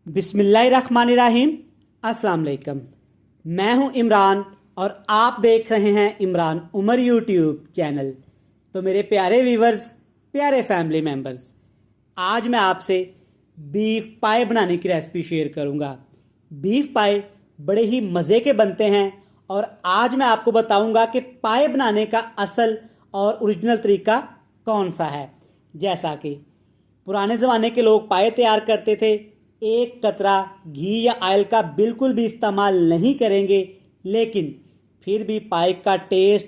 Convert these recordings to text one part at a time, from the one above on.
बिस्मिल्लाहिर्रहमानिर्रहीम। अस्सलाम वालेकुम। मैं हूं इमरान और आप देख रहे हैं इमरान उमर यूट्यूब चैनल। तो मेरे प्यारे व्यूवर्स, प्यारे फैमिली मेम्बर्स, आज मैं आपसे बीफ पाए बनाने की रेसिपी शेयर करूंगा। बीफ पाए बड़े ही मज़े के बनते हैं और आज मैं आपको बताऊंगा कि पाए बनाने का असल और ओरिजिनल तरीका कौन सा है। जैसा कि पुराने ज़माने के लोग पाए तैयार करते थे, एक कतरा घी या ऑयल का बिल्कुल भी इस्तेमाल नहीं करेंगे, लेकिन फिर भी पाए का टेस्ट,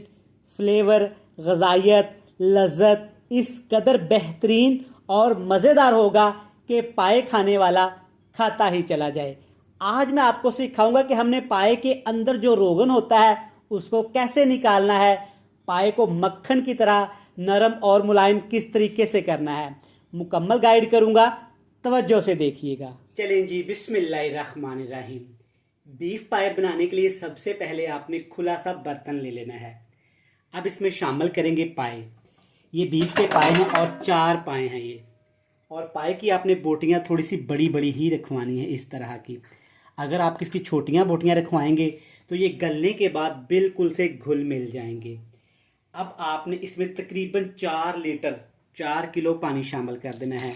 फ्लेवर, ग़ज़ाइयत, लज़्ज़त इस कदर बेहतरीन और मज़ेदार होगा कि पाए खाने वाला खाता ही चला जाए। आज मैं आपको सिखाऊंगा कि हमने पाए के अंदर जो रोगन होता है उसको कैसे निकालना है, पाए को मक्खन की तरह नरम और मुलायम किस तरीके से करना है। मुकम्मल गाइड करूंगा, तवज्जो से देखिएगा। चलें जी, बिस्मिल्लाहिर्रहमानिर्रहीम। बीफ पाए बनाने के लिए सबसे पहले आपने खुला सा बर्तन ले लेना है। अब इसमें शामिल करेंगे पाए। ये बीफ के पाए हैं और 4 पाए हैं ये। और पाए की आपने बोटियां थोड़ी सी बड़ी बड़ी ही रखवानी है, इस तरह की। अगर आप इसकी छोटियां बोटियां रखवाएंगे तो ये गलने के बाद बिल्कुल से घुल मिल जाएंगे। अब आपने इसमें तकरीबन 4 लीटर 4 किलो पानी शामिल कर देना है।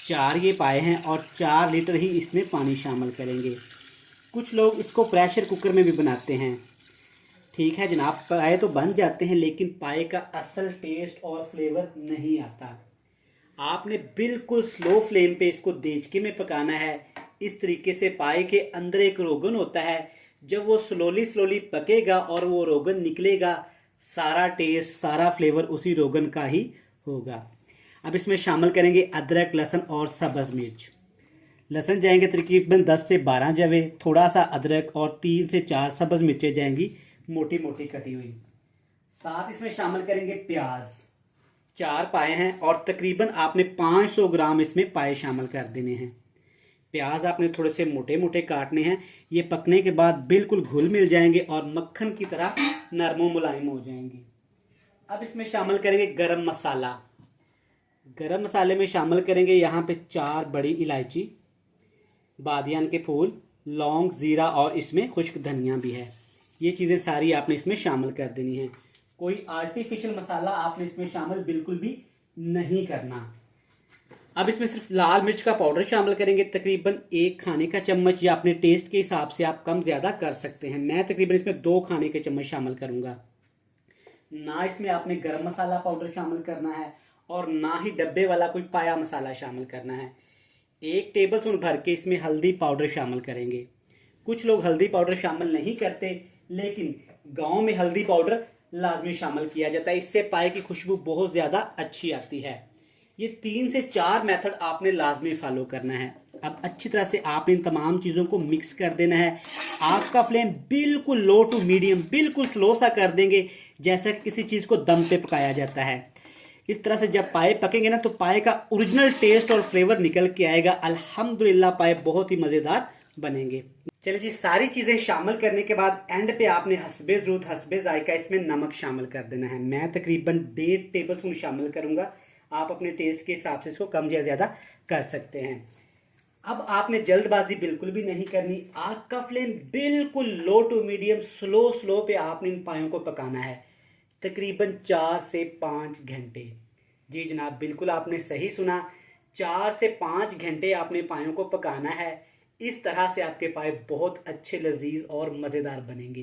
4 ये पाए हैं और 4 लीटर ही इसमें पानी शामिल करेंगे। कुछ लोग इसको प्रेशर कुकर में भी बनाते हैं। ठीक है जनाब, पाए तो बन जाते हैं लेकिन पाए का असल टेस्ट और फ्लेवर नहीं आता। आपने बिल्कुल स्लो फ्लेम पे इसको देचके में पकाना है। इस तरीके से पाए के अंदर एक रोगन होता है, जब वो स्लोली पकेगा और वो रोगन निकलेगा, सारा टेस्ट सारा फ्लेवर उसी रोगन का ही होगा। अब इसमें शामिल करेंगे अदरक, लहसुन और सब्ज़ मिर्च। लहसुन जाएंगे तकरीबन 10 से 12 जवे, थोड़ा सा अदरक और 3 से 4 सब्ज़ मिर्चें जाएंगी मोटी मोटी कटी हुई। साथ इसमें शामिल करेंगे प्याज। 4 पाए हैं और तकरीबन आपने 500 ग्राम इसमें पाए शामिल कर देने हैं। प्याज आपने थोड़े से मोटे मोटे काटने हैं। ये पकने के बाद बिल्कुल घुल मिल जाएंगे और मक्खन की तरह नरम मुलायम हो जाएंगे। अब इसमें शामिल करेंगे गरम मसाला। गरम मसाले में शामिल करेंगे यहाँ पे 4 बड़ी इलायची, बादियान के फूल, लौंग, ज़ीरा और इसमें खुश्क धनिया भी है। ये चीज़ें सारी आपने इसमें शामिल कर देनी है। कोई आर्टिफिशियल मसाला आपने इसमें शामिल बिल्कुल भी नहीं करना। अब इसमें सिर्फ लाल मिर्च का पाउडर शामिल करेंगे, तकरीबन 1 खाने का चम्मच, या अपने टेस्ट के हिसाब से आप कम ज़्यादा कर सकते हैं। मैं तकरीबन इसमें 2 खाने के चम्मच शामिल करूँगा। ना इसमें आपने गरम मसाला पाउडर शामिल करना है और ना ही डब्बे वाला कोई पाया मसाला शामिल करना है। 1 टेबल स्पून भर के इसमें हल्दी पाउडर शामिल करेंगे। कुछ लोग हल्दी पाउडर शामिल नहीं करते, लेकिन गांव में हल्दी पाउडर लाजमी शामिल किया जाता है। इससे पाए की खुशबू बहुत ज़्यादा अच्छी आती है। ये 3 से 4 मेथड आपने लाजमी फॉलो करना है। अब अच्छी तरह से आपने इन तमाम चीज़ों को मिक्स कर देना है। आग का फ्लेम बिल्कुल लो टू मीडियम, बिल्कुल स्लो सा कर देंगे, जैसा किसी चीज़ को दम पे पकाया जाता है। इस तरह से जब पाए पकेंगे ना, तो पाए का ओरिजिनल टेस्ट और फ्लेवर निकल के आएगा। अल्हम्दुलिल्लाह पाए बहुत ही मज़ेदार बनेंगे। चलिए जी, सारी चीज़ें शामिल करने के बाद एंड पे आपने हस्बे ज़रूरत हस्बे जायका इसमें नमक शामिल कर देना है। मैं तकरीबन 1.5 टेबल स्पून शामिल करूँगा। आप अपने टेस्ट के हिसाब से इसको कम या ज़्यादा कर सकते हैं। अब आपने जल्दबाजी बिल्कुल भी नहीं करनी। आग का फ्लेम बिल्कुल लो टू मीडियम, स्लो पे आपने इन पायों को पकाना है, तकरीबन 4 से 5 घंटे। जी जनाब, बिल्कुल आपने सही सुना, 4 से 5 घंटे आपने पायों को पकाना है। इस तरह से आपके पाए बहुत अच्छे, लजीज और मज़ेदार बनेंगे।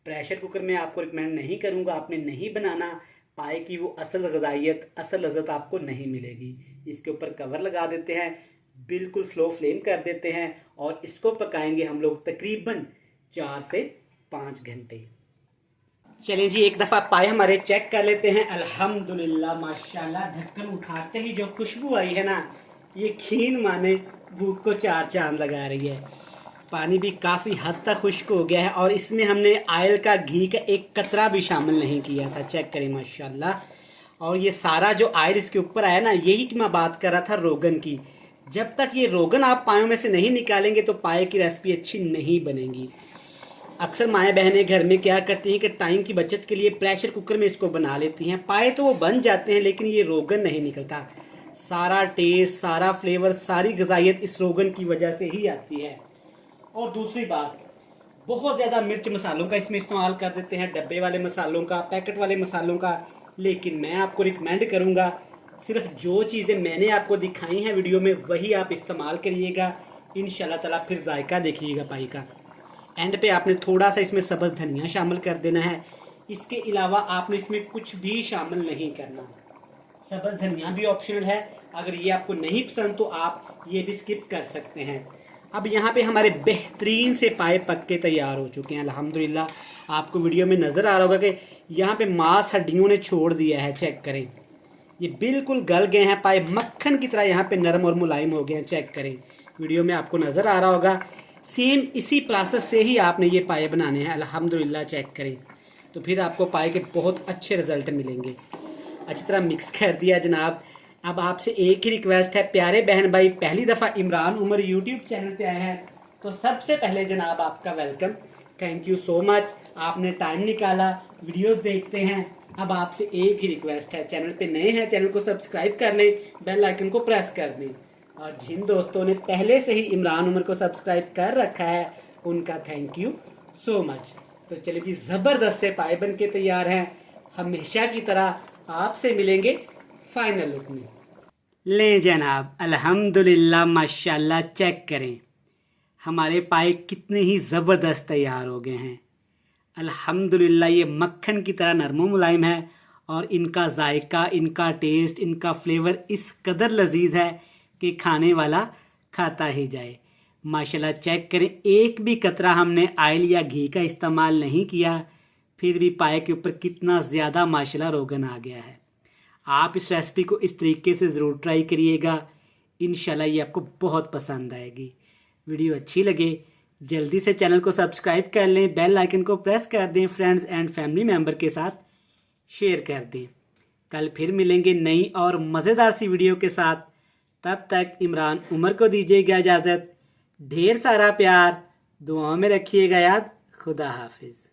प्रेशर कुकर में आपको रिकमेंड नहीं करूँगा, आपने नहीं बनाना। पाए की वो असल ग़ज़ाइयत, असल लज़्ज़त आपको नहीं मिलेगी। इसके ऊपर कवर लगा देते हैं, बिल्कुल स्लो फ्लेम कर देते हैं और इसको पकाएंगे हम लोग तकरीबन 4 से 5 घंटे। चलिए जी, एक दफ़ा पाए हमारे चेक कर लेते हैं। अल्हम्दुलिल्लाह माशाल्लाह, ढक्कन उठाते ही जो खुशबू आई है ना, ये यकीन माने भूख को 4 चांद लगा रही है। पानी भी काफ़ी हद तक खुश्क हो गया है और इसमें हमने ऑयल का, घी का एक कतरा भी शामिल नहीं किया था। चेक करें माशाल्लाह। और ये सारा जो ऑयल इसके ऊपर आया ना, यही की मैं बात कर रहा था रोगन की। जब तक ये रोगन आप पायों में से नहीं निकालेंगे तो पाए की रेसिपी अच्छी नहीं बनेगी। अक्सर माएँ बहनें घर में क्या करती हैं कि टाइम की बचत के लिए प्रेशर कुकर में इसको बना लेती हैं। पाए तो वो बन जाते हैं लेकिन ये रोगन नहीं निकलता। सारा टेस्ट, सारा फ्लेवर, सारी गजाइत इस रोगन की वजह से ही आती है। और दूसरी बात, बहुत ज़्यादा मिर्च मसालों का इसमें इस्तेमाल कर देते हैं, डब्बे वाले मसालों का, पैकेट वाले मसालों का। लेकिन मैं आपको रिकमेंड करूँगा सिर्फ जो चीज़ें मैंने आपको दिखाई हैं वीडियो में वही आप इस्तेमाल करिएगा। इंशाल्लाह ताला फिर जायका देखिएगा पाई का। एंड पे आपने थोड़ा सा इसमें सब्ज़ धनिया शामिल कर देना है। इसके अलावा आपने इसमें कुछ भी शामिल नहीं करना। सब्ज़ धनिया भी ऑप्शनल है, अगर ये आपको नहीं पसंद तो आप ये भी स्किप कर सकते हैं। अब यहाँ पे हमारे बेहतरीन से पाए पक के तैयार हो चुके हैं अल्हम्दुलिल्लाह। आपको वीडियो में नज़र आ रहा होगा कि यहाँ पे मांस हड्डियों ने छोड़ दिया है, चेक करें, ये बिल्कुल गल गए हैं, पाए मक्खन की तरह यहाँ पे नरम और मुलायम हो गए हैं, चेक करें, वीडियो में आपको नज़र आ रहा होगा। सेम इसी प्रोसेस से ही आपने ये पाए बनाने हैं अल्हम्दुलिल्लाह, चेक करें, तो फिर आपको पाए के बहुत अच्छे रिजल्ट मिलेंगे। अच्छी तरह मिक्स कर दिया जनाब। अब आपसे एक ही रिक्वेस्ट है, प्यारे बहन भाई पहली दफ़ा इमरान उमर यूट्यूब चैनल पे आए हैं तो सबसे पहले जनाब आपका welcome, thank you so much, आपने टाइम निकाला, वीडियोस देखते हैं। अब आपसे एक ही रिक्वेस्ट है, चैनल पे नए हैं चैनल को सब्सक्राइब कर लें, बेल आइकन को प्रेस कर दें। और जिन दोस्तों ने पहले से ही इमरान उमर को सब्सक्राइब कर रखा है उनका थैंक यू सो मच। तो चलिए जी, ज़बरदस्त से पाए बन के तैयार हैं। हमेशा की तरह आपसे मिलेंगे फाइनल लुक में। ले जनाब, अल्हम्दुलिल्लाह माशाल्लाह, चेक करें हमारे पाए कितने ही ज़बरदस्त तैयार हो गए हैं अल्हम्दुलिल्लाह। ये मक्खन की तरह नरम मुलायम है और इनका जायका, इनका टेस्ट, इनका फ्लेवर इस कदर लजीज है कि खाने वाला खाता ही जाए। माशाल्लाह चेक करें, एक भी कतरा हमने ऑयल या घी का इस्तेमाल नहीं किया, फिर भी पाए के ऊपर कितना ज़्यादा माशाल्लाह रोगन आ गया है। आप इस रेसिपी को इस तरीके से ज़रूर ट्राई करिएगा, इंशाल्लाह ये आपको बहुत पसंद आएगी। वीडियो अच्छी लगे जल्दी से चैनल को सब्सक्राइब कर लें, बेल आइकन को प्रेस कर दें, फ्रेंड्स एंड फैमिली मेम्बर के साथ शेयर कर दें। कल फिर मिलेंगे नई और मज़ेदार सी वीडियो के साथ, तब तक इमरान उमर को दीजिएगा इजाज़त। ढेर सारा प्यार, दुआओं में रखिएगा याद। खुदा हाफिज़।